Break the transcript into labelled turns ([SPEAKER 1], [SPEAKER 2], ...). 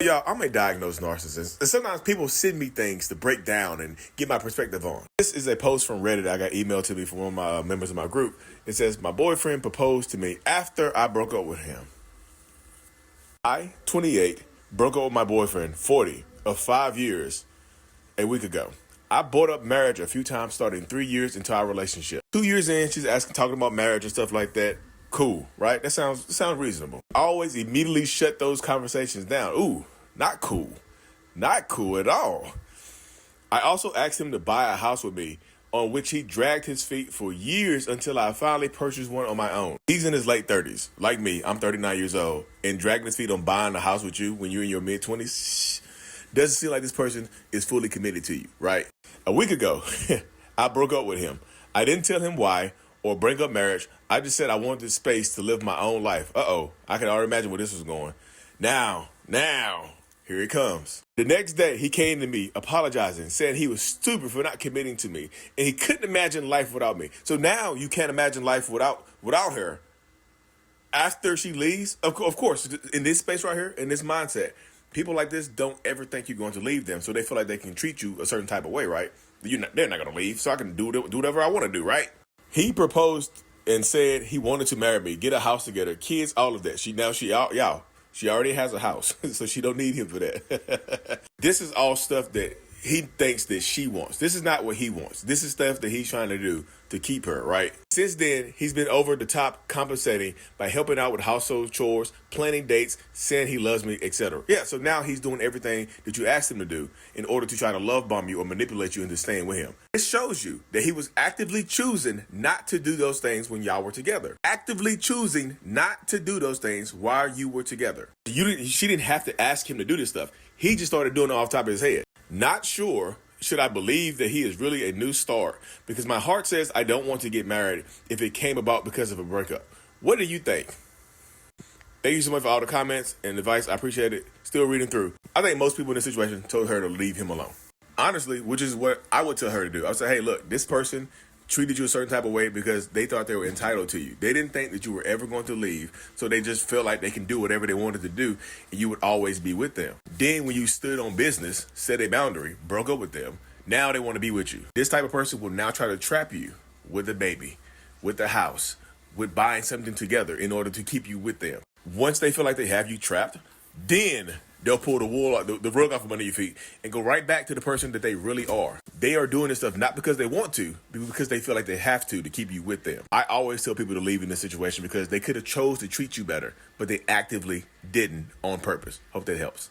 [SPEAKER 1] Y'all, I'm a diagnosed narcissist, and sometimes people send me things to break down and get my perspective on. This is a post from Reddit I got emailed to me from one of my members of my group. It says, my boyfriend proposed to me after I broke up with him. I, 28, broke up with my boyfriend, 40, of 5 years, a week ago. I brought up marriage a few times starting 3 years into our relationship. 2 years in, she's talking about marriage and stuff like that. Cool, right? That sounds reasonable. I always immediately shut those conversations down. Ooh, not cool. Not cool at all. I also asked him to buy a house with me, on which he dragged his feet for years until I finally purchased one on my own. He's in his late 30s. Like me, I'm 39 years old. And dragging his feet on buying a house with you when you're in your mid-20s doesn't seem like this person is fully committed to you, right? A week ago, I broke up with him. I didn't tell him why or bring up marriage. I just said I wanted this space to live my own life. I can already imagine where this was going. Now, here it comes. The next day, he came to me apologizing, saying he was stupid for not committing to me, and he couldn't imagine life without me. So now you can't imagine life without her. After she leaves, of course, in this space right here, in this mindset, people like this don't ever think you're going to leave them, so they feel like they can treat you a certain type of way, right? They're not going to leave, so I can do whatever I want to do, right? He proposed and said he wanted to marry me, get a house together, kids, all of that. She already has a house, so she don't need him for that. This is all stuff that he thinks that she wants. This is not what he wants. This is stuff that he's trying to do to keep her, right? Since then, he's been over the top compensating by helping out with household chores, planning dates, saying he loves me, etc. Yeah, so now he's doing everything that you asked him to do in order to try to love bomb you or manipulate you into staying with him. This shows you that he was actively choosing not to do those things when y'all were together. Actively choosing not to do those things while you were together. She didn't have to ask him to do this stuff. He just started doing it off the top of his head. Not sure should I believe that he is really a new start, because my heart says I don't want to get married if it came about because of a breakup. What do you think? Thank you so much for all the comments and advice. I appreciate it. Still reading through. I think most people in this situation told her to leave him alone. Honestly, which is what I would tell her to do. I would say, hey, look, this person treated you a certain type of way because they thought they were entitled to you. They didn't think that you were ever going to leave, so they just felt like they can do whatever they wanted to do, and you would always be with them. Then when you stood on business, set a boundary, broke up with them, now they want to be with you. This type of person will now try to trap you with a baby, with a house, with buying something together in order to keep you with them. Once they feel like they have you trapped, then they'll pull the wool out, the rug off from under your feet and go right back to the person that they really are. They are doing this stuff not because they want to, but because they feel like they have to keep you with them. I always tell people to leave in this situation because they could have chose to treat you better, but they actively didn't on purpose. Hope that helps.